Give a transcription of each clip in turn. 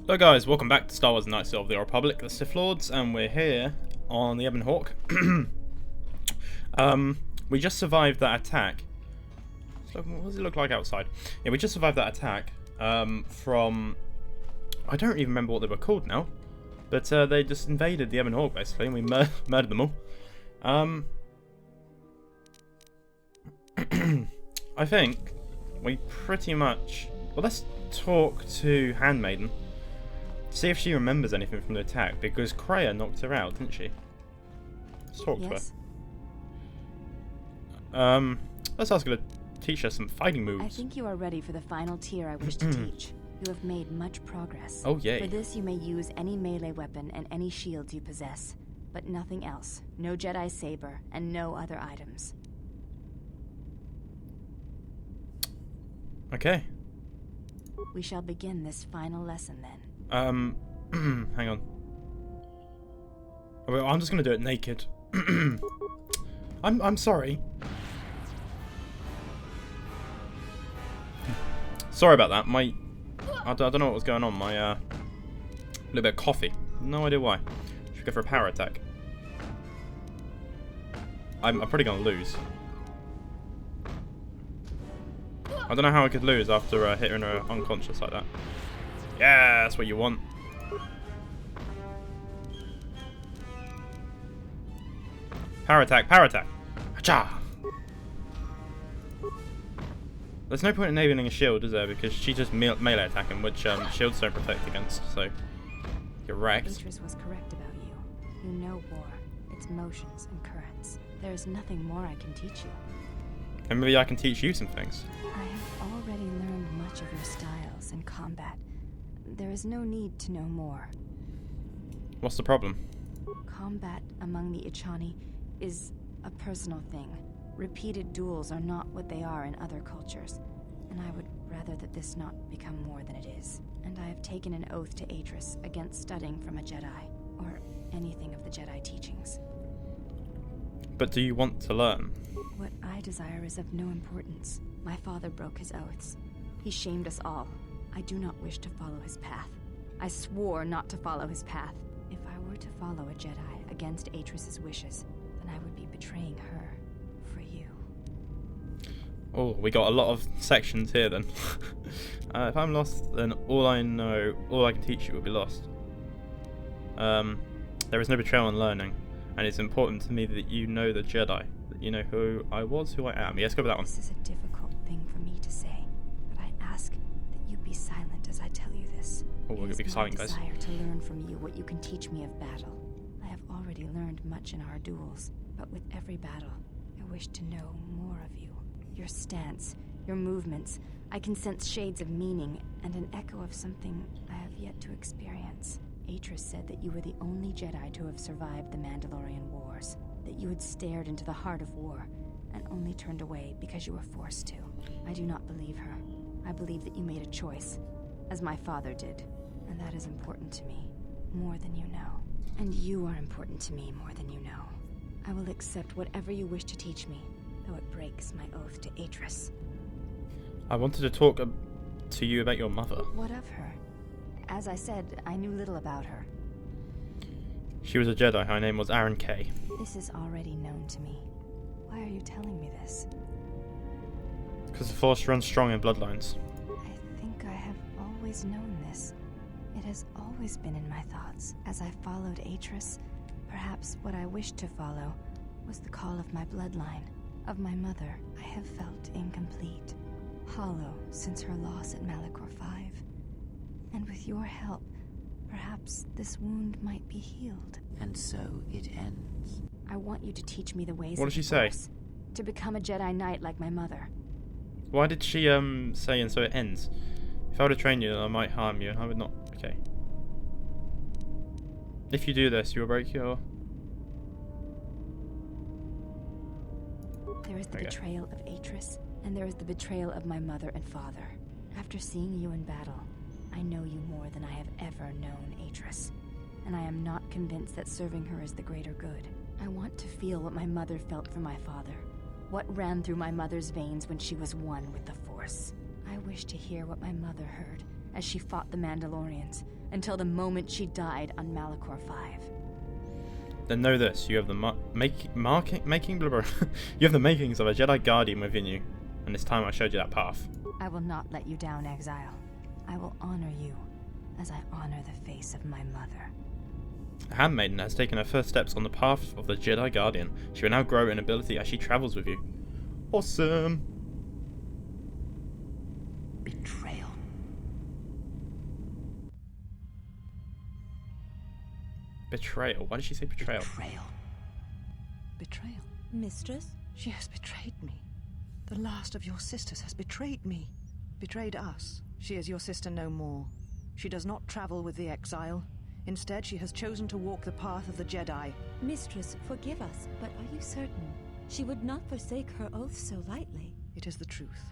Hello guys, welcome back to Star Wars Knights of the Republic, the Sith Lords, and we're here on the Ebon Hawk. We just survived that attack. What does it look like outside? Yeah, we just survived that attack from... I don't even remember what they were called now. But they just invaded the Ebon Hawk, basically, and we murdered them all. I think we pretty much... Well, let's talk to Handmaiden. See if she remembers anything from the attack, because Kreia knocked her out, didn't she? Let's talk to her. Let's ask her to teach us some fighting moves. I think you are ready for the final tier I wish to teach. You have made much progress. Oh, yay. For this, you may use any melee weapon and any shields you possess, but nothing else. No Jedi saber, and no other items. Okay. We shall begin this final lesson then. Hang on. Oh, well, I'm just gonna do it naked. I'm sorry. Sorry about that. I don't know what was going on. My little bit of coffee. No idea why. Should go for a power attack. I'm probably gonna lose. I don't know how I could lose after hitting her unconscious like that. Yeah, that's what you want. Power attack, power attack. Hacha! There's no point in enabling a shield, is there? Because she's just melee attacking, which shields don't protect against, so you're wrecked. Atris was correct about you. You know war, its motions and currents. There is nothing more I can teach you. And maybe I can teach you some things. I have already learned much of your styles and combat. There is no need to know more. What's the problem? Combat among the Ichani is a personal thing. Repeated duels are not what they are in other cultures, and I would rather that this not become more than it is. And I have taken an oath to Atris against studying from a Jedi, or anything of the Jedi teachings. But do you want to learn? What I desire is of no importance. My father broke his oaths. He shamed us all. I do not wish to follow his path. I swore not to follow his path. If I were to follow a Jedi against Atris's wishes, then I would be betraying her for you. Oh, we got a lot of sections here then. If I'm lost, then all I can teach you will be lost. There is no betrayal in learning, and it's important to me that you know the Jedi, that you know who I was, who I am. Yes, go for that one. This is a difficult thing for me to say, but I ask that you be silent as I tell you this. Oh, we're gonna be silent, guys. It is my desire to learn from you what you can teach me of battle. I have already learned much in our duels, but with every battle, I wish to know more of you. Your stance, your movements. I can sense shades of meaning and an echo of something I have yet to experience. Atris said that you were the only Jedi to have survived the Mandalorian Wars, that you had stared into the heart of war and only turned away because you were forced to. I do not believe her. I believe that you made a choice, as my father did, and that is important to me, more than you know. And you are important to me more than you know. I will accept whatever you wish to teach me, though it breaks my oath to Atris. I wanted to talk to you about your mother. What of her? As I said, I knew little about her. She was a Jedi. Her name was Aaron Kay. This is already known to me. Why are you telling me this? Because the Force runs strong in bloodlines. I think I have always known this. It has always been in my thoughts. As I followed Atris, perhaps what I wished to follow was the call of my bloodline, of my mother. I have felt incomplete, hollow since her loss at Malachor 5. And with your help, perhaps this wound might be healed. And so it ends. I want you to teach me the ways What of did she the say? Force, to become a Jedi Knight like my mother. Why did she say and so it ends? If I were to train you, then I might harm you, and I would not. Okay. If you do this, you will break your... There is the betrayal of Atris, and there is the betrayal of my mother and father. After seeing you in battle, I know you more than I have ever known Atris, and I am not convinced that serving her is the greater good. I want to feel what my mother felt for my father, what ran through my mother's veins when she was one with the Force. I wish to hear what my mother heard, as she fought the Mandalorians, until the moment she died on Malachor 5. Then know this: you have the you have the makings of a Jedi Guardian within you, and it's time I showed you that path. I will not let you down, Exile. I will honor you, as I honor the face of my mother. The Handmaiden has taken her first steps on the path of the Jedi Guardian. She will now grow in ability as she travels with you. Awesome! Betrayal. Betrayal. Why did she say betrayal? Betrayal. Betrayal. Mistress? She has betrayed me. The last of your sisters has betrayed me. Betrayed us. She is your sister no more. She does not travel with the Exile. Instead, she has chosen to walk the path of the Jedi. Mistress, forgive us, but are you certain? She would not forsake her oath so lightly. It is the truth,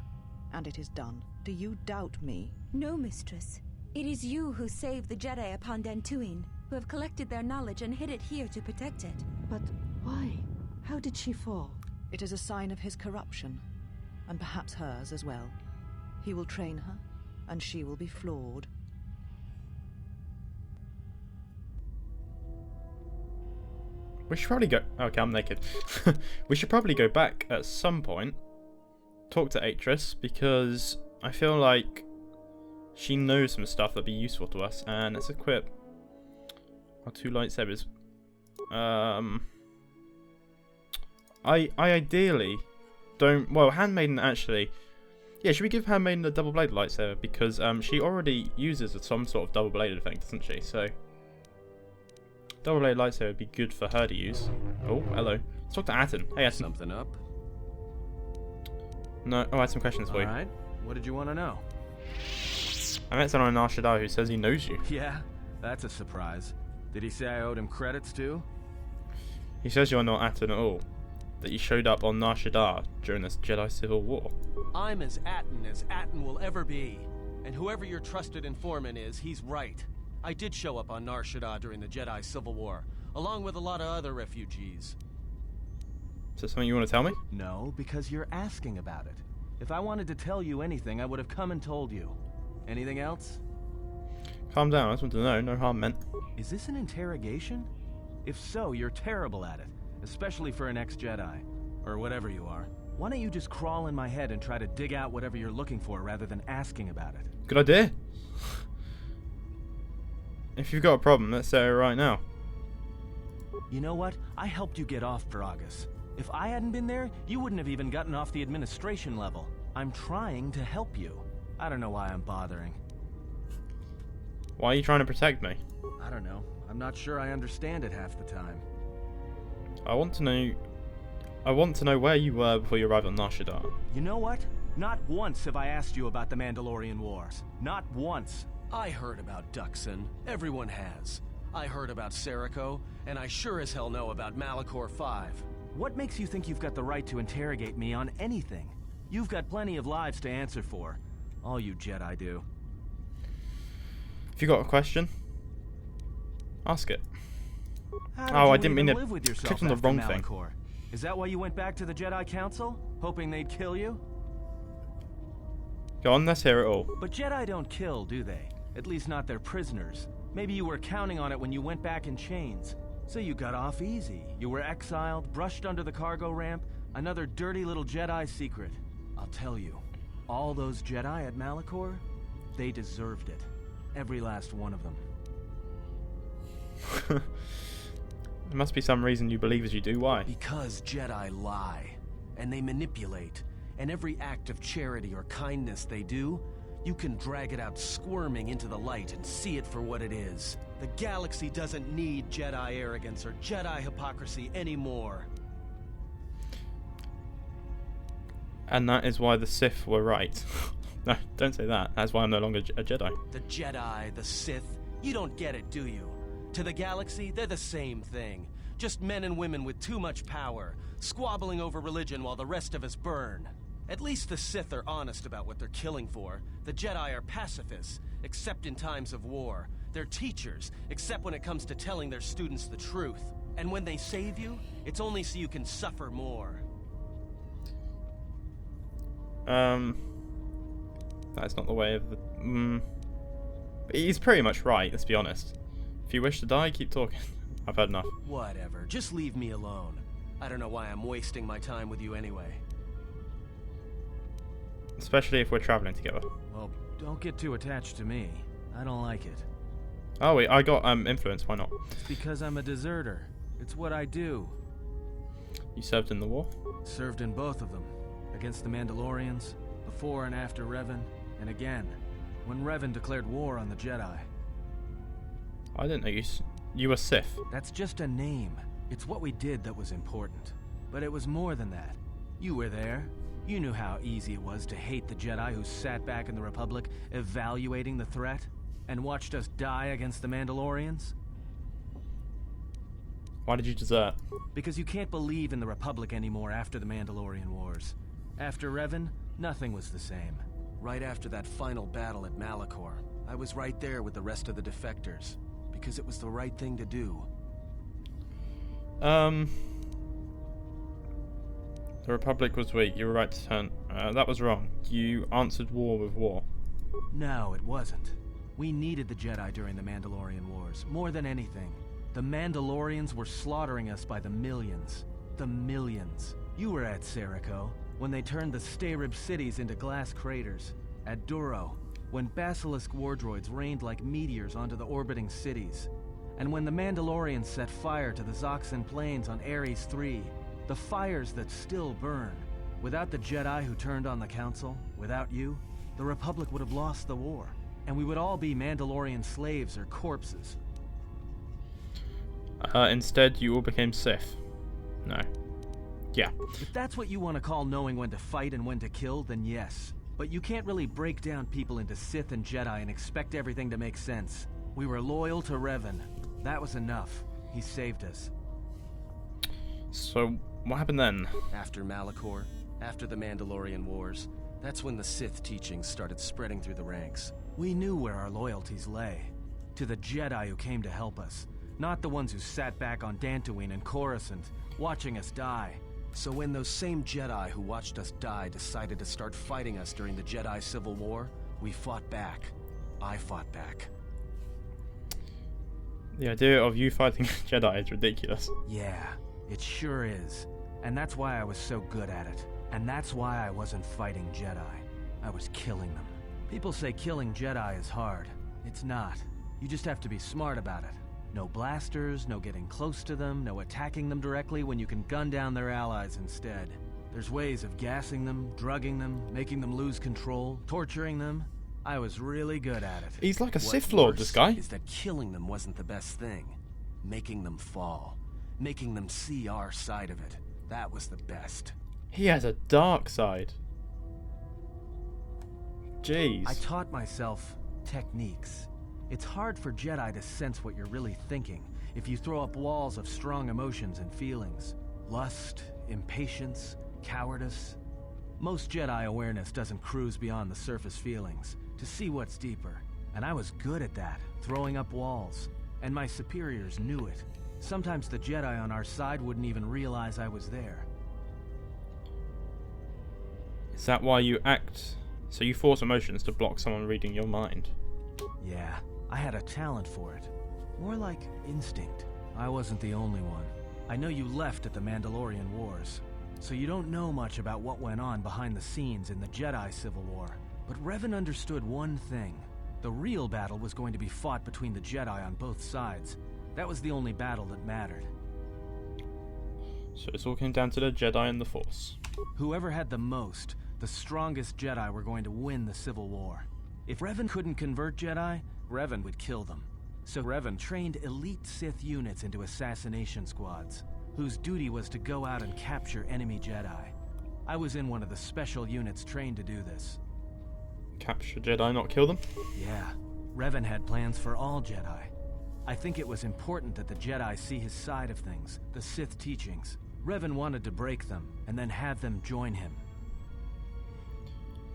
and it is done. Do you doubt me? No, mistress. It is you who saved the Jedi upon Dantooine, who have collected their knowledge and hid it here to protect it. But why? How did she fall? It is a sign of his corruption, and perhaps hers as well. He will train her, and she will be flawed. We should probably go... Okay, I'm naked. We should probably go back at some point, talk to Atris, because I feel like she knows some stuff that'd be useful to us. And let's equip our 2 lightsabers. I ideally don't... Well, Handmaiden actually... Yeah, should we give Handmaiden a double-bladed lightsaber? Because she already uses some sort of double-bladed thing, doesn't she? So... Double-bladed lightsaber would be good for her to use. Oh, hello. Let's talk to Atton. Hey, Atton. Something up? No. Oh, I had some questions for you. Alright. What did you want to know? I met someone in Nar Shaddaa who says he knows you. Yeah, that's a surprise. Did he say I owed him credits too? He says you're not Atton at all. That you showed up on Nar Shaddaa during this Jedi Civil War. I'm as Atton will ever be. And whoever your trusted informant is, he's right. I did show up on Nar Shaddaa during the Jedi Civil War, along with a lot of other refugees. Is that something you want to tell me? No, because you're asking about it. If I wanted to tell you anything, I would have come and told you. Anything else? Calm down, I just want to know. No harm meant. Is this an interrogation? If so, you're terrible at it. Especially for an ex-Jedi. Or whatever you are. Why don't you just crawl in my head and try to dig out whatever you're looking for rather than asking about it? Good idea. If you've got a problem, let's say it right now. You know what? I helped you get off Dragas. If I hadn't been there, you wouldn't have even gotten off the administration level. I'm trying to help you. I don't know why I'm bothering. Why are you trying to protect me? I don't know. I'm not sure I understand it half the time. I want to know where you were before you arrived on Nar Shaddaa. You know what? Not once have I asked you about the Mandalorian Wars. Not once. I heard about Duxon. Everyone has. I heard about Serico, and I sure as hell know about Malachor 5. What makes you think you've got the right to interrogate me on anything? You've got plenty of lives to answer for. All you Jedi do. If you got a question, ask it. How did Oh, you I didn't mean even to live with yourself click on the after wrong thing. Malachor? Is that why you went back to the Jedi Council? Hoping they'd kill you? Go on, let's hear it all. But Jedi don't kill, do they? At least not their prisoners. Maybe you were counting on it when you went back in chains. So you got off easy. You were exiled, brushed under the cargo ramp, another dirty little Jedi secret. I'll tell you, all those Jedi at Malachor, they deserved it. Every last one of them. There must be some reason you believe as you do. Why? Because Jedi lie, and they manipulate, and every act of charity or kindness they do, you can drag it out squirming into the light and see it for what it is. The galaxy doesn't need Jedi arrogance or Jedi hypocrisy anymore. And that is why the Sith were right. No, don't say that. That's why I'm no longer a Jedi. The Jedi, the Sith, you don't get it, do you? To the galaxy, they're the same thing. Just men and women with too much power, squabbling over religion while the rest of us burn. At least the Sith are honest about what they're killing for. The Jedi are pacifists, except in times of war. They're teachers, except when it comes to telling their students the truth. And when they save you, it's only so you can suffer more. That's not the way of the... But he's pretty much right, let's be honest. If you wish to die, keep talking. I've had enough. Whatever, just leave me alone. I don't know why I'm wasting my time with you anyway. Especially if we're traveling together. Well, don't get too attached to me. I don't like it. Oh wait, I got influence, why not? It's because I'm a deserter. It's what I do. You served in the war? Served in both of them. Against the Mandalorians, before and after Revan, and again, when Revan declared war on the Jedi. I didn't know you were Sith. That's just a name. It's what we did that was important. But it was more than that. You were there. You knew how easy it was to hate the Jedi who sat back in the Republic, evaluating the threat, and watched us die against the Mandalorians. Why did you desert? Because you can't believe in the Republic anymore after the Mandalorian Wars. After Revan, nothing was the same. Right after that final battle at Malachor, I was right there with the rest of the defectors, because it was the right thing to do. The Republic was weak. You were right to turn. That was wrong. You answered war with war. No, it wasn't. We needed the Jedi during the Mandalorian Wars, more than anything. The Mandalorians were slaughtering us by the millions. The millions. You were at Serico, when they turned the Stay-Rib cities into glass craters. At Duro, when Basilisk wardroids rained like meteors onto the orbiting cities. And when the Mandalorians set fire to the Zoxan plains on Ares III. The fires that still burn. Without the Jedi who turned on the Council, without you, the Republic would have lost the war. And we would all be Mandalorian slaves or corpses. Instead, you all became Sith. No. Yeah. If that's what you want to call knowing when to fight and when to kill, then yes. But you can't really break down people into Sith and Jedi and expect everything to make sense. We were loyal to Revan. That was enough. He saved us. So, what happened then? After Malachor, after the Mandalorian Wars, that's when the Sith teachings started spreading through the ranks. We knew where our loyalties lay. To the Jedi who came to help us. Not the ones who sat back on Dantooine and Coruscant, watching us die. So when those same Jedi who watched us die decided to start fighting us during the Jedi Civil War, we fought back. I fought back. The idea of you fighting Jedi is ridiculous. Yeah, it sure is. And that's why I was so good at it. And that's why I wasn't fighting Jedi. I was killing them. People say killing Jedi is hard. It's not. You just have to be smart about it. No blasters, no getting close to them, no attacking them directly when you can gun down their allies instead. There's ways of gassing them, drugging them, making them lose control, torturing them. I was really good at it. He's like a What's Sith Lord, worse this guy. is that killing them wasn't the best thing. Making them fall. Making them see our side of it. That was the best. He has a dark side. Jeez. I taught myself techniques. It's hard for Jedi to sense what you're really thinking if you throw up walls of strong emotions and feelings. Lust, impatience, cowardice. Most Jedi awareness doesn't cruise beyond the surface feelings to see what's deeper. And I was good at that, throwing up walls. And my superiors knew it. Sometimes the Jedi on our side wouldn't even realize I was there. Is that why you act? So you force emotions to block someone reading your mind? Yeah, I had a talent for it. More like instinct. I wasn't the only one. I know you left at the Mandalorian Wars, so you don't know much about what went on behind the scenes in the Jedi Civil War. But Revan understood one thing. The real battle was going to be fought between the Jedi on both sides. That was the only battle that mattered. So it all came down to the Jedi and the Force. Whoever had the most, the strongest Jedi were going to win the Civil War. If Revan couldn't convert Jedi, Revan would kill them. So Revan trained elite Sith units into assassination squads, whose duty was to go out and capture enemy Jedi. I was in one of the special units trained to do this. Capture Jedi, not kill them? Yeah, Revan had plans for all Jedi. I think it was important that the Jedi see his side of things, the Sith teachings. Revan wanted to break them, and then have them join him.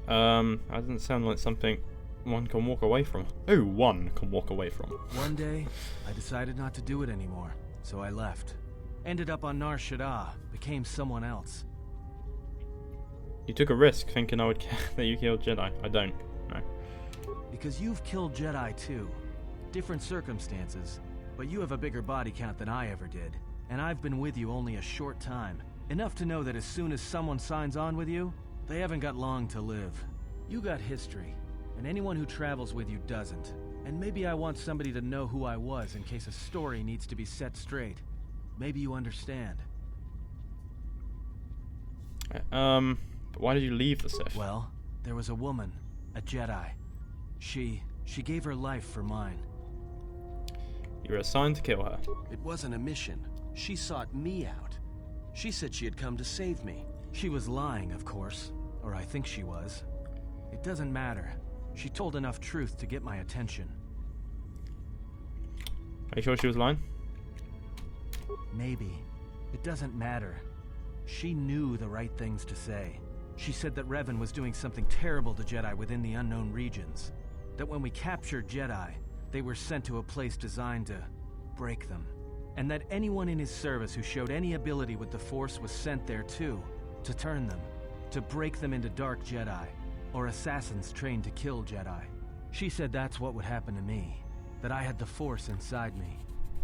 That doesn't sound like something one can walk away from. Oh, one can walk away from. One day, I decided not to do it anymore, so I left. Ended up on Nar Shaddaa, became someone else. You took a risk thinking I would care that you killed Jedi. I don't. No. Because you've killed Jedi too. Different circumstances, but you have a bigger body count than I ever did. And I've been with you only a short time. Enough to know that as soon as someone signs on with you, they haven't got long to live. You got history, and anyone who travels with you doesn't. And maybe I want somebody to know who I was in case a story needs to be set straight. Maybe you understand. But why did you leave the Sith? Well, there was a woman, a Jedi. She gave her life for mine. You were assigned to kill her. It wasn't a mission. She sought me out. She said she had come to save me. She was lying, of course. Or I think she was. It doesn't matter. She told enough truth to get my attention. Are you sure she was lying? Maybe. It doesn't matter. She knew the right things to say. She said that Revan was doing something terrible to Jedi within the unknown regions. That when we captured Jedi, they were sent to a place designed to break them. And that anyone in his service who showed any ability with the Force was sent there too, to turn them, to break them into dark Jedi, or assassins trained to kill Jedi. She said that's what would happen to me, that I had the Force inside me.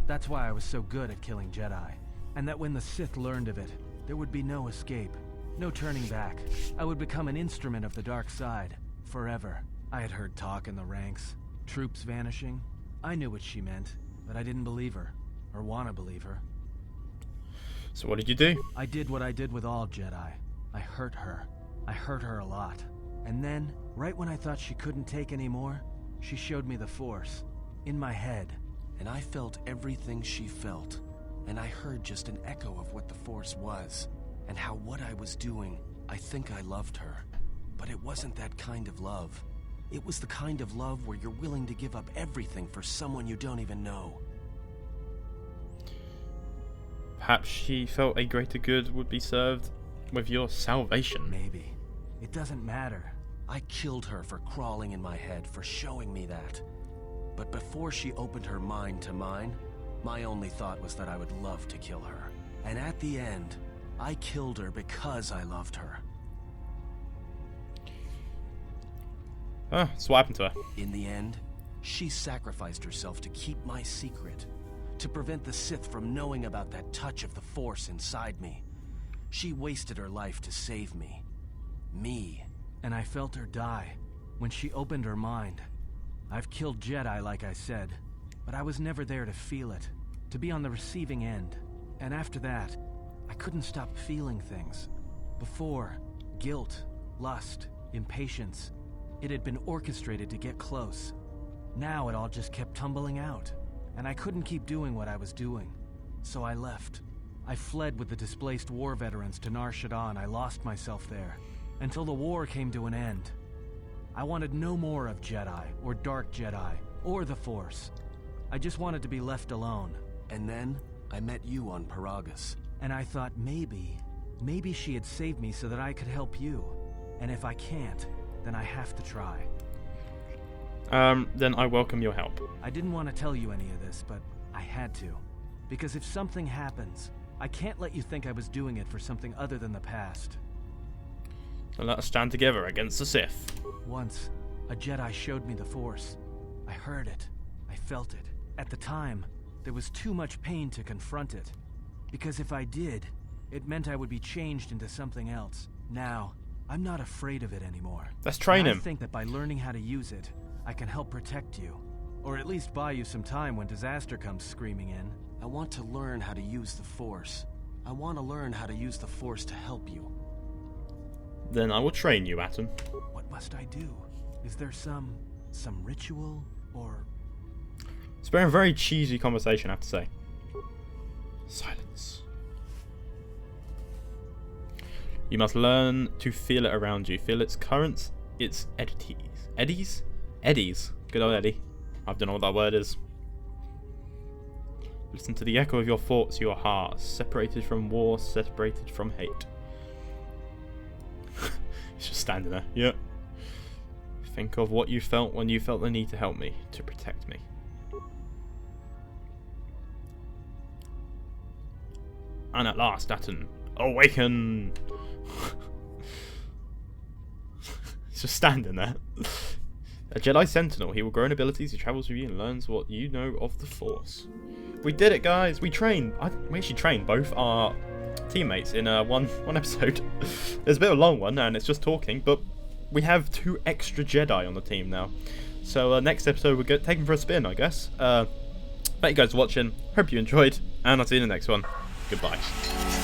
That's why I was so good at killing Jedi. And that when the Sith learned of it, there would be no escape, no turning back. I would become an instrument of the dark side, forever. I had heard talk in the ranks, troops vanishing. I knew what she meant, but I didn't believe her, or want to believe her. So what did you do? I did what I did with all Jedi. I hurt her. I hurt her a lot. And then, right when I thought she couldn't take any more, she showed me the Force. In my head. And I felt everything she felt. And I heard just an echo of what the Force was. And how what I was doing, I think I loved her. But it wasn't that kind of love. It was the kind of love where you're willing to give up everything for someone you don't even know. Perhaps she felt a greater good would be served with your salvation. Maybe. It doesn't matter. I killed her for crawling in my head, for showing me that. But before she opened her mind to mine, my only thought was that I would love to kill her. And at the end, I killed her because I loved her. So what happened to her? In the end, she sacrificed herself to keep my secret, to prevent the Sith from knowing about that touch of the Force inside me. She wasted her life to save me. Me. And I felt her die when she opened her mind. I've killed Jedi, like I said, but I was never there to feel it, to be on the receiving end. And after that, I couldn't stop feeling things. Before, guilt, lust, impatience. It had been orchestrated to get close. Now it all just kept tumbling out, and I couldn't keep doing what I was doing. So I left. I fled with the displaced war veterans to Nar Shaddaa. I lost myself there, until the war came to an end. I wanted no more of Jedi, or Dark Jedi, or the Force. I just wanted to be left alone. And then, I met you on Paragus. And I thought maybe she had saved me so that I could help you. And if I can't, then I have to try. Then I welcome your help. I didn't want to tell you any of this, but I had to. Because if something happens, I can't let you think I was doing it for something other than the past. So let us stand together against the Sith. Once, a Jedi showed me the Force. I heard it. I felt it. At the time, there was too much pain to confront it. Because if I did, it meant I would be changed into something else. Now, I'm not afraid of it anymore. Let's train him. I think that by learning how to use it, I can help protect you. Or at least buy you some time when disaster comes screaming in. I want to learn how to use the Force. I want to learn how to use the Force to help you. Then I will train you, Atton. What must I do? Is there some ritual, or... It's been a very cheesy conversation, I have to say. Silence. You must learn to feel it around you. Feel its currents, its eddies. Eddies? Eddies. Good old Eddie. I don't know what that word is. Listen to the echo of your thoughts, your heart. Separated from war, separated from hate. He's just standing there. Yep. Think of what you felt when you felt the need to help me, to protect me. And at last, Atton, awaken! He's just standing there. A Jedi Sentinel. He will grow in abilities, he travels with you and learns what you know of the Force. We did it, guys! We trained. We actually trained both our teammates in one episode. There's a bit of a long one, and it's just talking, but we have 2 extra Jedi on the team now. So next episode we'll take them for a spin, I guess. Thank you guys for watching. Hope you enjoyed, and I'll see you in the next one. Goodbye.